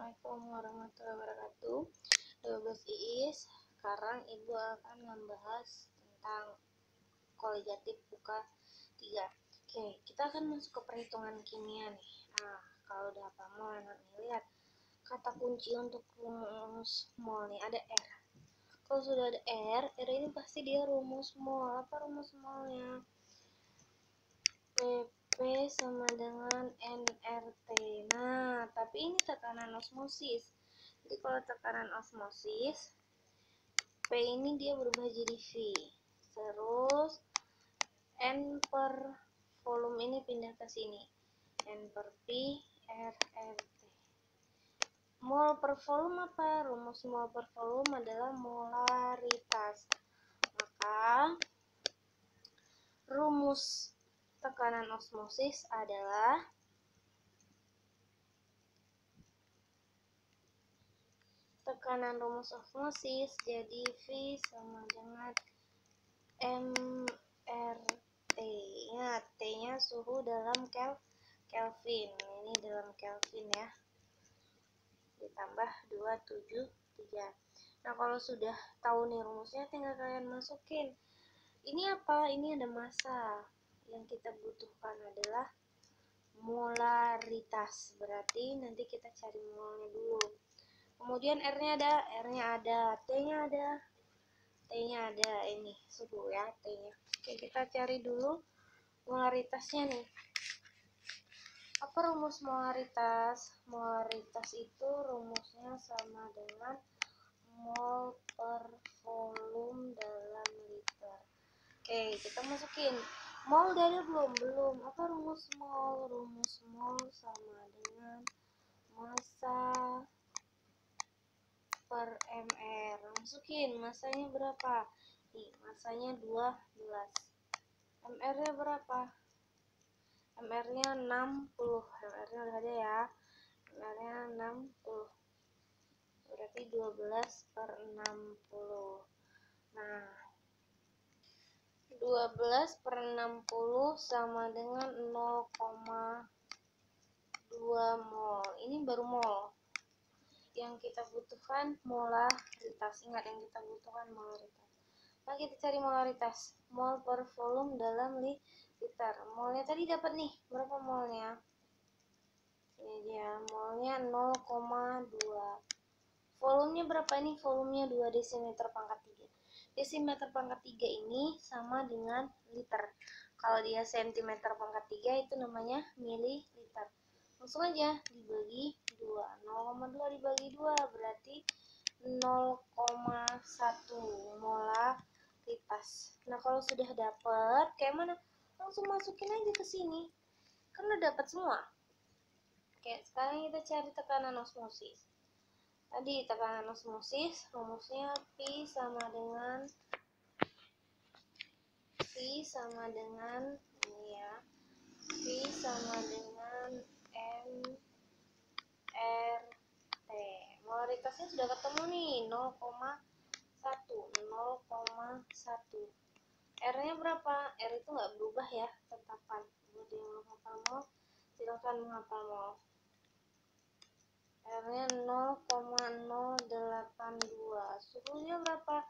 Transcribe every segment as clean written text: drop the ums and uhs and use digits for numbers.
Assalamualaikum warahmatullahi wabarakatuh. 12 IIS. Sekarang Ibu akan membahas tentang koligatif buka 3. Oke, kita akan masuk ke perhitungan kimia nih. Nah, kalau udah apa mol nih, lihat kata kunci untuk rumus mol nih ada R. Kalau sudah ada R ini pasti dia rumus mol. Apa rumus molnya? PP sama dengan nRT. Nah, tapi ini tekanan osmosis. Jadi kalau tekanan osmosis, P ini dia berubah jadi V. Terus N per volume ini pindah ke sini. N per P RRT. Mol per volume apa? Rumus mol per volume adalah molaritas. Maka rumus tekanan osmosis adalah tekanan rumus osmosis jadi V sama dengan mRT. Ingat, T-nya suhu dalam Kelvin. Ini dalam Kelvin ya. Ditambah 273. Nah, kalau sudah tahu nih rumusnya, tinggal kalian masukin. Ini apa? Ini ada massa. Yang kita butuhkan adalah molaritas. Berarti nanti kita cari molnya dulu. Kemudian R-nya ada, T-nya ada, ini suhu ya, T-nya. Oke, kita cari dulu molaritasnya nih. Apa rumus molaritas? Molaritas itu rumusnya sama dengan mol per volume dalam liter. Oke, kita masukin. Mol udah ada belum? Belum. Apa rumus mol? Rumus mol sama dengan massa per mr. Masukin masanya berapa? Nih, masanya 12. Mr nya berapa? Mr nya 60. Mr nya udah ada ya. Mr nya 60. Berarti 12 per 60. Nah, 12 per 60 sama dengan 0,2 mol. Ini baru mol. Yang kita butuhkan molaritas. Ingat, yang kita butuhkan molaritas. Nah, kita cari molaritas. Mol per volume dalam liter. Molnya tadi dapat nih. Berapa molnya? Ini dia. Molnya 0,2. Volumenya berapa nih? Volumenya 2 desimeter pangkat 3. Desimeter pangkat 3 ini sama dengan liter. Kalau dia sentimeter pangkat 3 itu namanya mililiter. Langsung aja dibagi 2. 0,2 dibagi 2 berarti 0,1 molaritas. Nah, kalau sudah dapat kayak mana? Langsung masukin aja ke sini. Karena dapat semua. Oke, sekarang kita cari tekanan osmosis. Tadi tekanan osmosis rumusnya P sama dengan ini ya. P sama dengan nRT. Molaritasnya sudah ketemu nih, 0,1. R-nya berapa? R itu nggak berubah ya, tetapan. Buat yang belum hafal mol, silakan menghafal mol. R-nya 0,082. Suhunya berapa?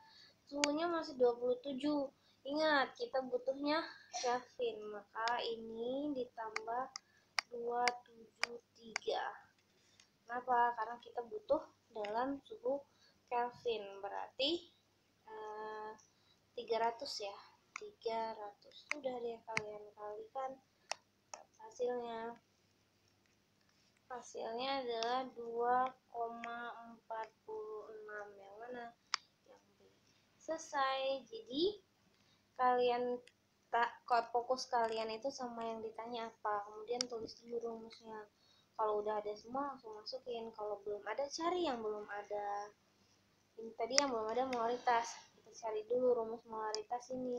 Suhunya masih 27. Ingat, kita butuhnya Kelvin, maka ini ditambah 273. Kenapa? Karena kita butuh dalam suhu Kelvin, berarti 300 ya. 300. Sudah deh, kalian kalikan hasilnya. Hasilnya adalah 2,46. Yang mana? Yang B. Selesai. Jadi kalian fokus kalian itu sama yang ditanya apa, kemudian tulis dulu rumusnya. Kalau udah ada semua langsung masukin. Kalau belum ada, cari yang belum ada. Ini tadi yang belum ada molaritas, kita cari dulu rumus molaritas ini.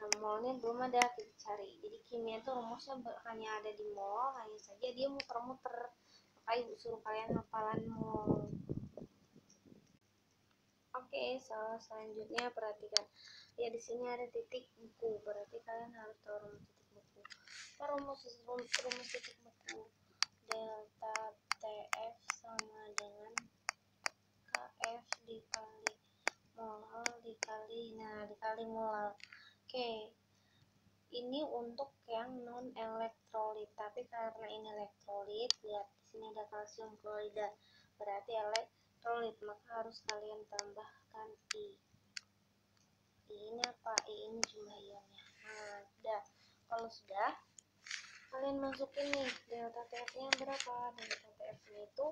Nah, molnya belum ada, kita cari. Jadi kimia itu rumusnya hanya ada di mol, hanya saja dia muter-muter. Maka ibu suruh kalian hafalan mol. Oke, selanjutnya perhatikan. Ya, di sini ada titik buku, berarti kalian harus tahu rumus titik buku. Rumus titik buku, delta TF sama dengan dikali molal. Oke, ini untuk yang non elektrolit, tapi karena ini elektrolit, lihat di sini ada kalsium klorida, berarti elektrolit, maka harus kalian tambahkan I. Ini apa? I ini jumlah ionnya. Nah, udah. Kalau sudah, kalian masukin nih delta TF-nya berapa. Delta TF-nya itu,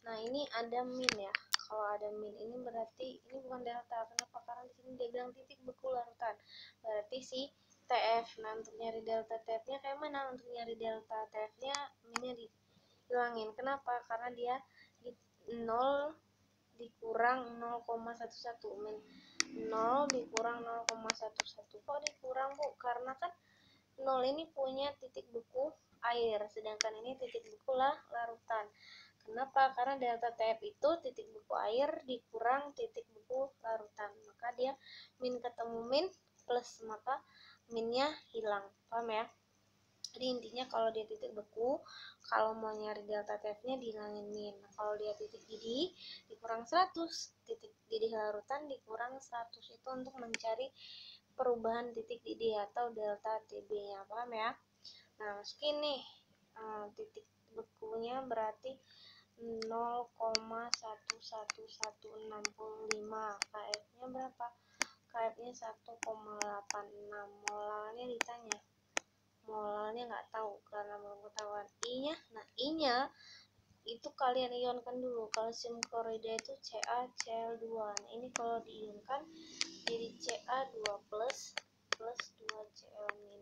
nah ini ada min ya. Kalau ada min ini berarti ini bukan delta. Kenapa? Karena di sini dia bilang titik beku larutan. Berarti si TF. Nah, untuk nyari delta TF-nya kayak mana? Untuk nyari delta TF-nya minnya dihilangin. Kenapa? Karena dia di 0 dikurang 0,11 min 0 dikurang 0,11. Kok dikurang, Bu? Karena kan 0 ini punya titik beku air, sedangkan ini titik beku larutan. Kenapa? Karena delta TF itu titik beku air dikurang titik beku larutan, maka dia min ketemu min plus, maka minnya hilang. Paham ya? Jadi intinya kalau dia titik beku, kalau mau nyari delta TF-nya dihilangin min. Nah, kalau dia titik didih dikurang 100, titik didih larutan dikurang 100, itu untuk mencari perubahan titik didih atau delta TB-nya. Paham ya? Nah, masukin nih titik bekunya berarti 0,11165. KF-nya berapa? KF-nya 1,86. Molalnya ditanya. Molalnya nggak tahu karena belum ketahuan. I-nya, nah I-nya itu kalian ionkan dulu. Kalsium klorida itu CaCl2. Nah, ini kalau diionkan jadi Ca2 plus 2Cl min.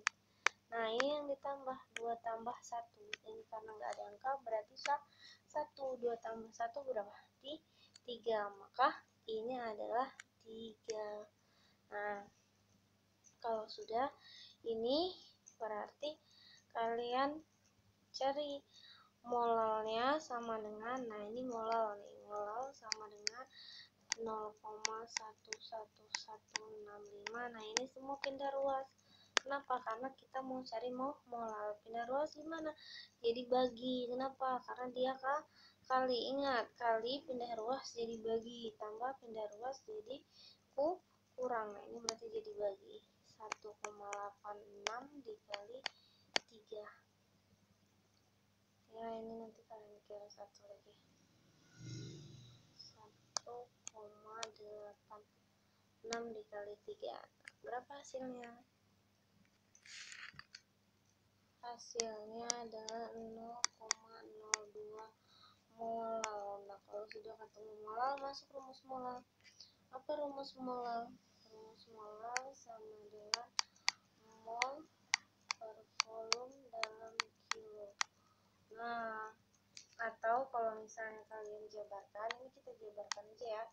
Nah, ini yang ditambah 2 tambah 1. Ini karena nggak ada angka berarti 1. 2 tambah 1 berapa? 3. Maka ini adalah 3. Nah, kalau sudah ini berarti kalian cari molalnya sama dengan, nah ini molal nih, molal sama dengan 0,11165. Nah, ini semua pindah ruas. Kenapa? Karena kita mau cari molal. Pindah ruas gimana? Jadi bagi. Kenapa? Karena dia kali. Ingat, kali pindah ruas jadi bagi, tambah pindah ruas jadi kurang. Nah, ini berarti jadi bagi. 1,86 dikali 3. Ya, ini nanti kalian kira satu lagi. 1,86 dikali 3. Berapa hasilnya? Hasilnya adalah 0,02 molal. Nah, kalau sudah ketemu molal, masuk rumus molal. Apa rumus molal? Rumus molal sama dengan mol per volume dalam kilo. Nah, atau kalau misalnya kalian jabarkan, ini kita jabarkan aja ya,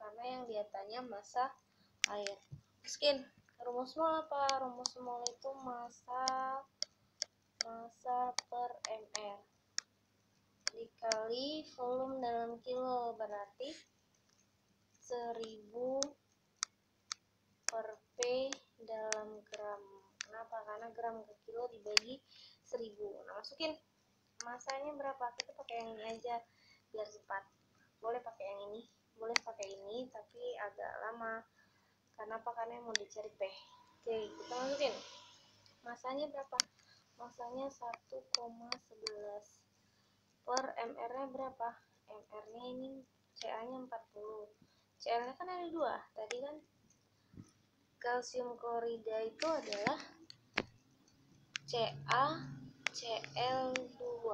karena yang dia tanya massa air. Masukin rumus mol apa? Rumus mol itu massa per mr dikali volume dalam kilo, berarti 1000 per P dalam gram. Kenapa? Karena gram ke kilo dibagi 1000. Nah, masukin masanya berapa? Kita pakai yang ini aja biar cepat. Boleh pakai yang ini, boleh pakai ini, tapi agak lama. Kenapa? Karena mau dicari P. Oke, kita masukin. Masanya berapa? Masanya 1,11. Per mr-nya berapa? Mr-nya ini Ca-nya 40. Cl-nya kan ada 2. Tadi kan kalsium klorida itu adalah CaCl2.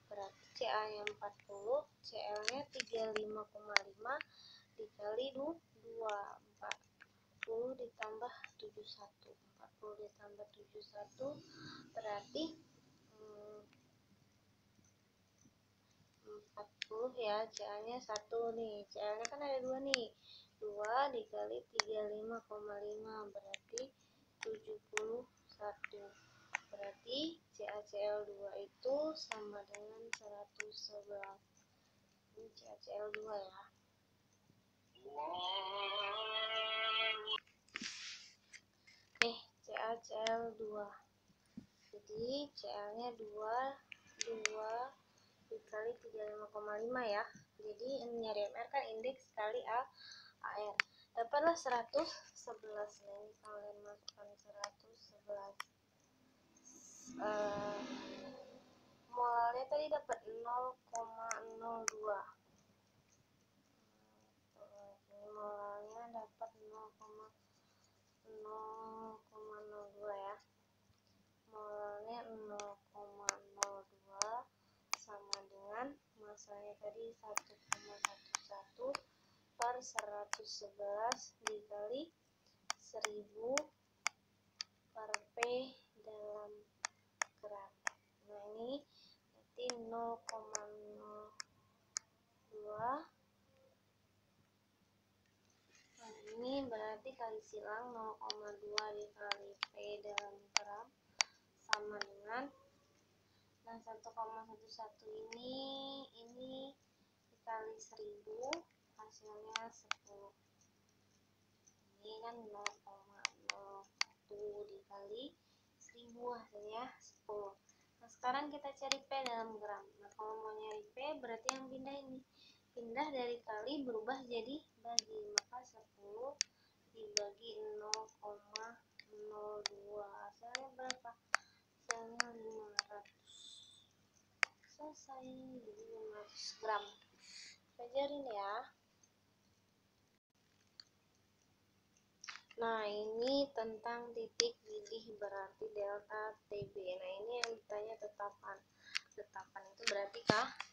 Berarti Ca-nya 40, Cl-nya 35,5 dikali 2. 40 ditambah 71. 40 ditambah 71 berarti 40 ya. Ca-nya 1 nih. Cl-nya kan ada 2 nih. 2 dikali 35,5 berarti 71. Berarti CaCl2 itu sama dengan 111. Ini CaCl2 ya. CaCl2. Jadi Cl-nya 2 dikali 35,5 ya. Jadi nyari MR kan indeks kali AR. dapatlah 111. Nah, ini kalian masukkan 111. Molalnya tadi dapat 0,02. Ini molalnya dapat 0,02 ya. Molalnya 0,02 sama dengan masanya tadi 1,11 per 111 dikali 1000 per P dalam gram. Nah, ini berarti 0,02. Nah, ini berarti kali silang 0,2 dikali P dalam gram sama dengan, nah 1,11 ini dikali 1000 hasilnya 10. Ini kan 0,01 dikali 1000 hasilnya 10. Nah, sekarang kita cari P dalam gram. Nah, kalau mau nyari P berarti yang pindah ini. Pindah dari kali berubah jadi bagi, maka 10 dibagi 0,02 hasilnya berapa? Hasilnya 500. Selesai, jadi 500 gram. Pelajarin ya. Nah, ini tentang titik lidih berarti delta TB. Nah, ini yang ditanya tetapan. Tetapan itu berarti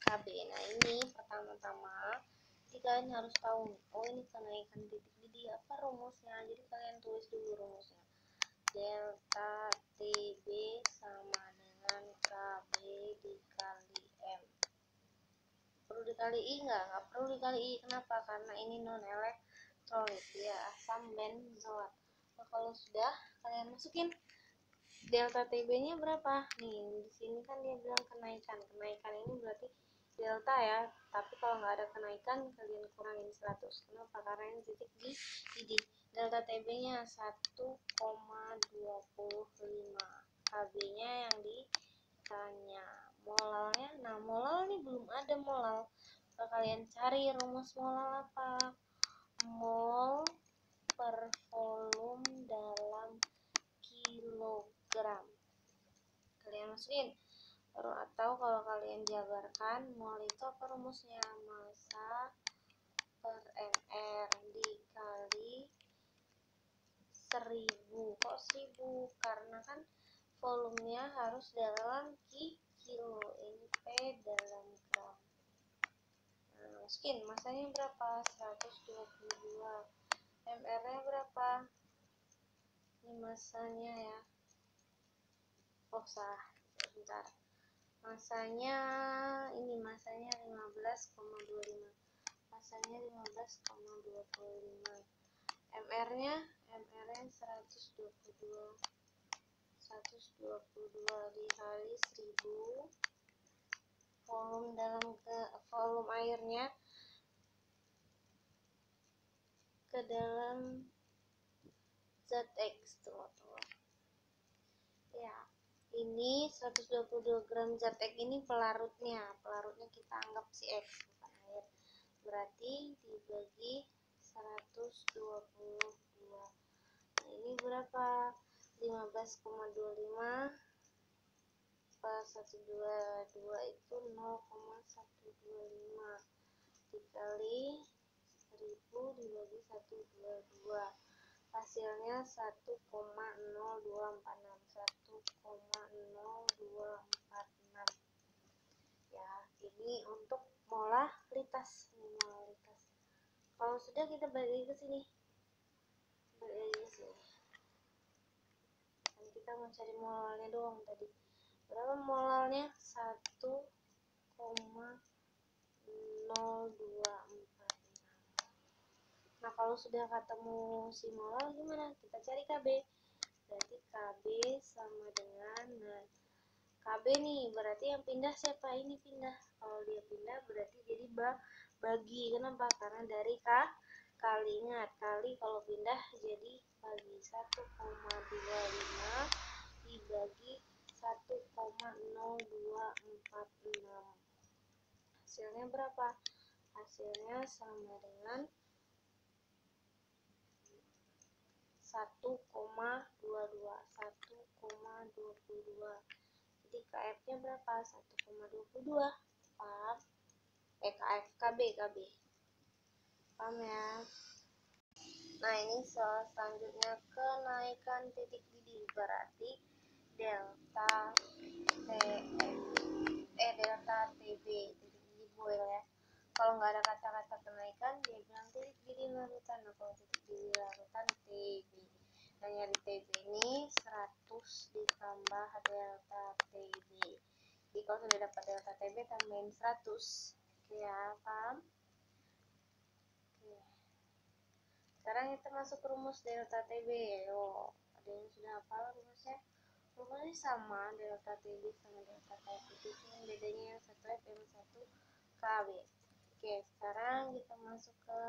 KB. Nah, ini pertama-tama kalian harus tahu, oh ini kenaikan titik lidih, apa rumusnya? Jadi kalian tulis dulu rumusnya. Delta TB sama dengan KB dikali M. Perlu dikali I nggak perlu dikali I. Kenapa? Karena ini non elektrolit ya, asam benzoat. Nah, kalau sudah kalian masukin delta TB nya berapa nih, di sini kan dia bilang kenaikan ini berarti delta ya, tapi kalau nggak ada kenaikan kalian kurangin 100. Kenapa? Karena ini titik di lidih. Delta TB nya 1,25, KB nya yang ditanya. Molalnya, nah molal nih belum ada molal. Kalau kalian cari rumus molal apa? Mol per volume dalam kilogram. Kalian masukin. Atau kalau kalian jabarkan, mol itu apa rumusnya? Massa per mr dikali 1000. Kok 1000? Karena kan volumenya harus dalam kilo. Ini P dalam gram. Nah, masukin masanya berapa? 122. mr nya berapa? Ini masanya ya. Oh, salah. Bentar. Masanya ini, masanya 15,25. Masanya 15,25. mr-nya 122 dikali 1000. Volume airnya ke dalam ZX tuh. Ya, ini 122 gram ZX ini pelarutnya kita anggap si X bukan air. Berarti dibagi 122. Nah, ini berapa? 15,25 per 122 itu 0,125 dikali 1000 dibagi 122. Hasilnya 1,0246 ya. Ini untuk molaritas. Kalau sudah kita balik ke sini, dan kita mau cari molalnya doang tadi. Berapa molalnya? 1,0246. Nah, kalau sudah ketemu si molal gimana? Kita cari KB. Berarti KB sama dengan, nah KB nih berarti yang pindah siapa? Ini pindah. Kalau dia pindah berarti jadi bagi. Kenapa? Karena dari kali, ingat kali kalau pindah jadi bagi. 1,25 dibagi 1,0246. Hasilnya berapa? Hasilnya sama dengan 1,22. Jadi KF-nya berapa? 1,22. Paham? KB. Paham ya? Nah, ini soal selanjutnya, kenaikan titik didih berarti delta delta TB, titik didih boil ya. Kalau nggak ada kata-kata kenaikan, dia bilang titik didih larutan. Nah, kalau titik didih larutan TB. Nah, nyari TB ini 100 ditambah delta TB. Jadi kalau sudah dapat delta TB, tambahin 100. Oke ya, paham? Oke. Sekarang kita masuk ke rumus delta TB. Yo, ada yang sudah hafal rumusnya? Rumusnya sama, delta TB sama delta TB. Cuma bedanya yang satu F, yang satu KB. Oke, sekarang kita masuk ke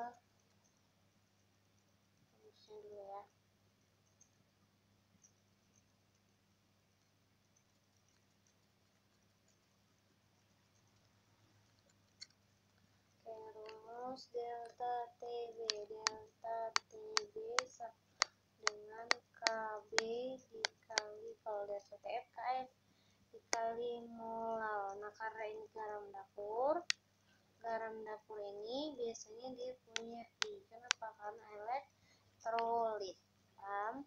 rumusnya dulu ya. Oke, rumus delta TB dengan KB dikali, kalau delta TF KF dikali molal. Nah, karena ini garam dapur ini biasanya dia punya I. Kenapa? Karena elektrolit. Paham?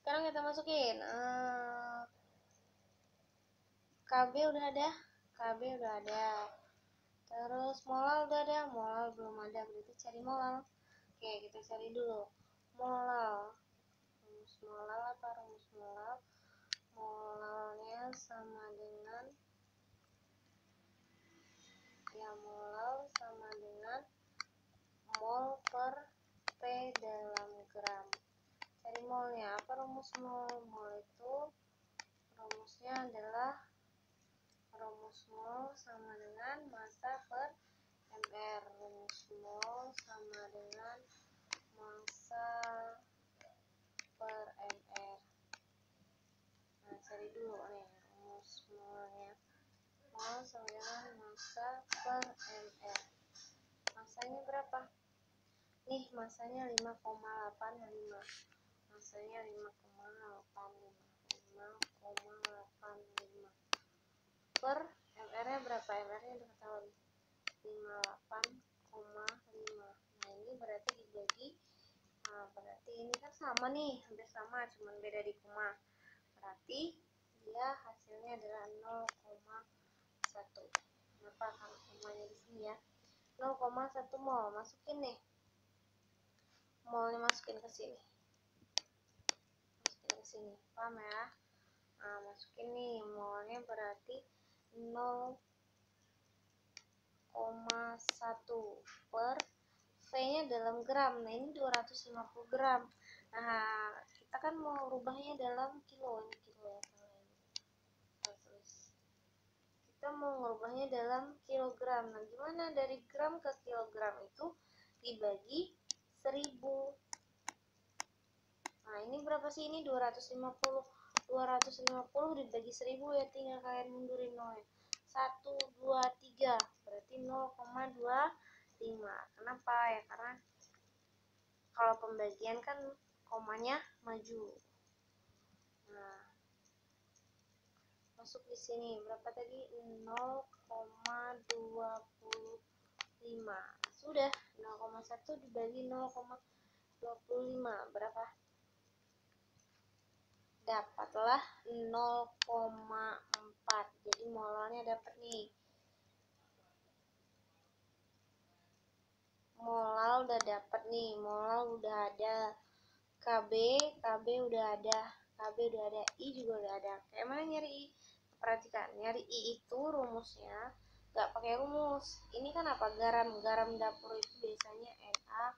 Sekarang kita masukin KB udah ada. Terus molal udah ada, molal belum ada, berarti cari molal. Oke, kita cari dulu molal. Rumus molal apa? Rumus molal, molalnya sama dengan mol per P dalam gram. Cari molnya. Apa rumus mol? Mol itu rumusnya adalah rumus mol sama dengan massa per mr. Rumus mol sama dengan massa per mr. Nah, cari dulu nih rumus molnya. Mol sama dengan massa per mr. Masanya berapa? Nih, masanya 5,85. Masanya 5,85 per MR-nya berapa? MR-nya udah ketahuan 58,5. Nah, ini berarti dibagi, berarti ini kan sama nih, hampir sama, cuman beda di koma. Berarti dia hasilnya adalah 0,1. Kenapa? Karena komanya di sini ya. 0,1 mol. Masukin nih. Molnya masukin ke sini. Paham ya? Nah, masukin nih molnya berarti 0,1 per V-nya dalam gram. Nah, ini 250 gram. Nah, kita kan mau rubahnya dalam kilo. Ini kilo ya, kita mau merubahnya dalam kilogram. Nah, gimana dari gram ke kilogram itu dibagi 1000. Nah, ini berapa sih? Ini 250. 250 dibagi 1000 ya, tinggal kalian mundurin nolnya. 1, 2, 3. Berarti 0,25. Kenapa? Ya karena kalau pembagian kan komanya maju. Nah, masuk di sini. Berapa tadi? 0,25. Sudah, 0,1 dibagi 0,25. Berapa? Dapatlah 0,4. Jadi molalnya dapat nih. Molal udah dapat nih. Molal udah ada. KB udah ada. I juga udah ada. Kayak mana nyari I? Perhatikan, nyari I itu rumusnya nggak pakai rumus. Ini kan apa? Garam dapur itu biasanya NaCl.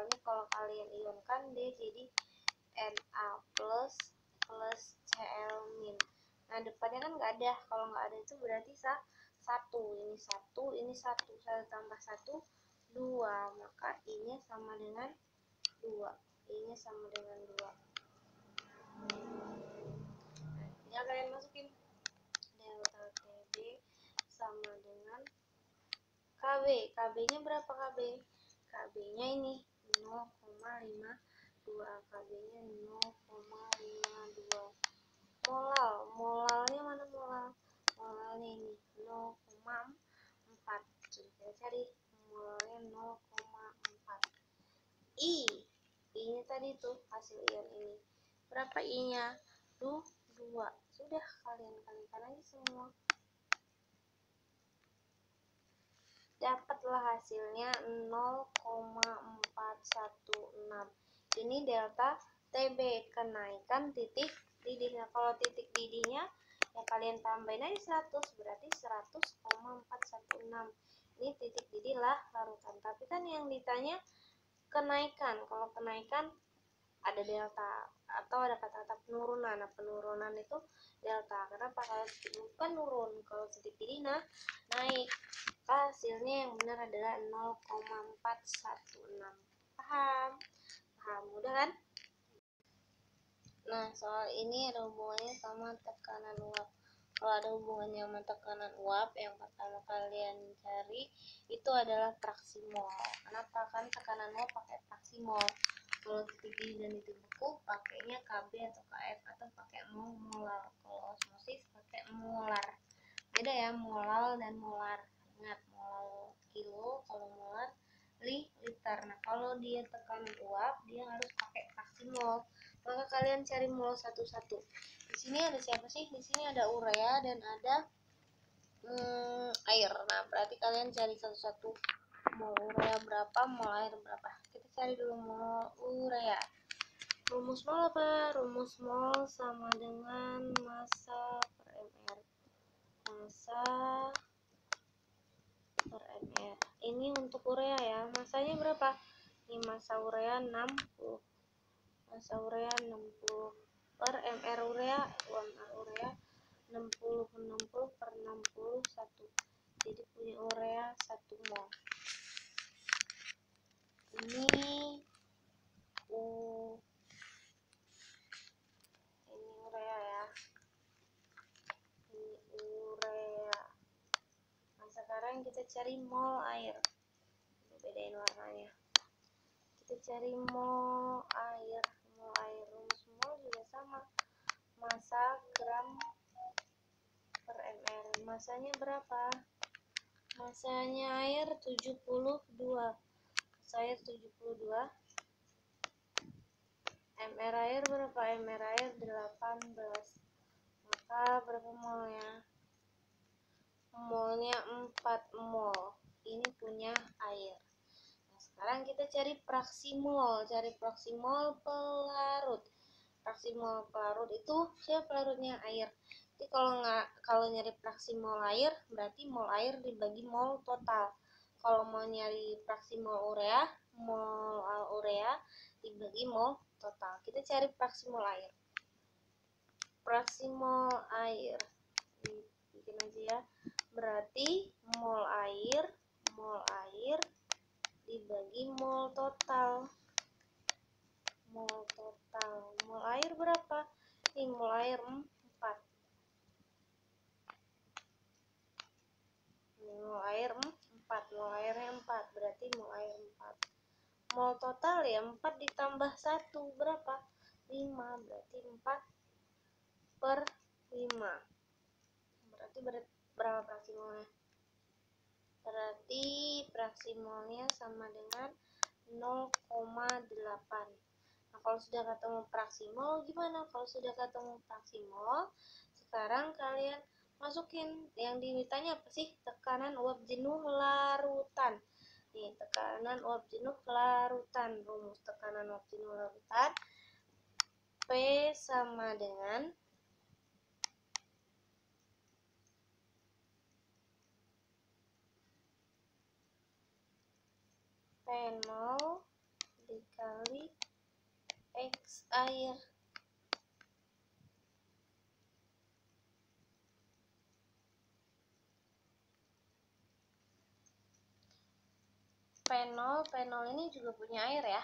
Ini kalau kalian ionkan dia jadi Na plus Cl min. Nah, depannya kan nggak ada. Kalau nggak ada itu berarti satu. Ini satu, ini satu. 1 tambah 1, 2. Maka I-nya sama dengan 2. I-nya sama dengan 2. Nah, tinggal kalian masukin delta TB sama dengan KB. KB-nya berapa KB? KB-nya ini 0,5 2 KB-nya 0,52. Molalnya mana molal? Molalnya ini 0,4. Kita cari molalnya 0,4. I-nya tadi tuh hasil ion ini. Berapa I-nya? 2. Sudah, kalian kalikan aja semua. Dapatlah hasilnya 0,416. Ini delta TB, kenaikan titik didih. Nah, kalau titik didihnya ya kalian tambahin aja 100, berarti 100,416. Ini titik didih lah larutan. Tapi kan yang ditanya kenaikan. Kalau kenaikan ada delta atau ada kata-kata penurunan. Nah, penurunan itu delta. Kenapa? Kalau bukan turun, kalau titik didih naik. Hasilnya yang benar adalah 0,416. Paham? Mudah kan? Nah, soal ini ada hubungannya sama tekanan uap. Kalau ada hubungannya sama tekanan uap, yang pertama kalian cari itu adalah fraksi mol. Kenapa? Kan tekanan uap pakai fraksi mol. Kalau titik didih dan titik beku pakainya KB atau KF atau pakai molar. Kalau osmosis pakai molar. Beda ya, molal dan molar. Ingat, molal kilo, kalau molar liter. Nah, kalau dia tekanan uap, dia harus pakai fraksi mol. Maka kalian cari mol satu-satu. Di sini ada siapa sih? Di sini ada urea dan ada air. Nah, berarti kalian cari satu-satu. Mol urea berapa, mol air berapa. Kita cari dulu mol urea. Rumus mol apa? Rumus mol sama dengan massa per mR. Massa per mR. Ini untuk urea ya. Masanya berapa? Ini massa urea 60. Massa urea 60 per mR urea, 60 per 61. Jadi punya urea 1 mol. Ini urea ya. Ini urea. Nah, sekarang kita cari mol air. Bedain warnanya. Kita cari mol air. Rumus mol juga sama. Massa gram per mR. Masanya berapa? Masanya air 72. Massa air 72. mR air berapa? mR air 18. Maka berapa molnya? Molnya 4 mol. Ini punya air. Nah, sekarang kita cari fraksi mol. Cari fraksi mol pelarut. Fraksi mol pelarut itu siapa pelarutnya? Air. Jadi kalau nyari fraksi mol air, berarti mol air dibagi mol total. Kalau mau nyari fraksi mol urea dibagi mol total. Kita cari fraksi mol air. Fraksi mol air. Bikin aja ya. Berarti mol air dibagi mol total. Mol air berapa? Ini mol air 4. Ini mol air 4. Mol airnya 4. Berarti mol air 4. Mol total ya 4 ditambah 1 berapa? 5. Berarti 4 per 5. Berarti berapa fraksi molnya? Berarti fraksi molnya sama dengan 0,8. Nah, kalau sudah ketemu fraksi mol gimana? Kalau sudah ketemu fraksi mol, sekarang kalian masukin. Yang ditanya apa sih? Tekanan uap jenuh larutan. Nih, tekanan uap jenuh larutan. Rumus tekanan uap jenuh larutan P sama dengan P0 dikali X air. P0 ini juga punya air ya.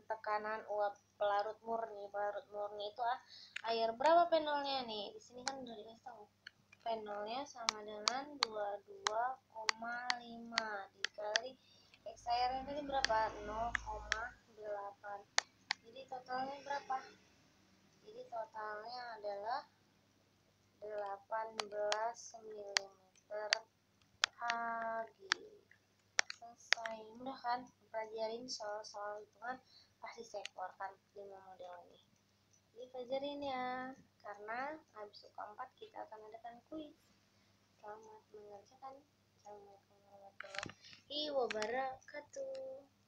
Tekanan uap pelarut murni. Pelarut murni itu air. Berapa P0-nya nih? Di sini kan udah dikasih tahu. P0-nya sama dengan 22,5 dikali X airnya tadi berapa? 0,8. Jadi totalnya berapa? Jadi totalnya adalah 18 mm Hg. Selesai. Mudah kan? Pelajarin soal-soal hitungan pasti saya keluarkan 5 model ini. Jadi pelajarin ya, karena habis UK4 kita akan adakan kuis. Selamat mengerjakan. Assalamualaikum warahmatullahi wabarakatuh.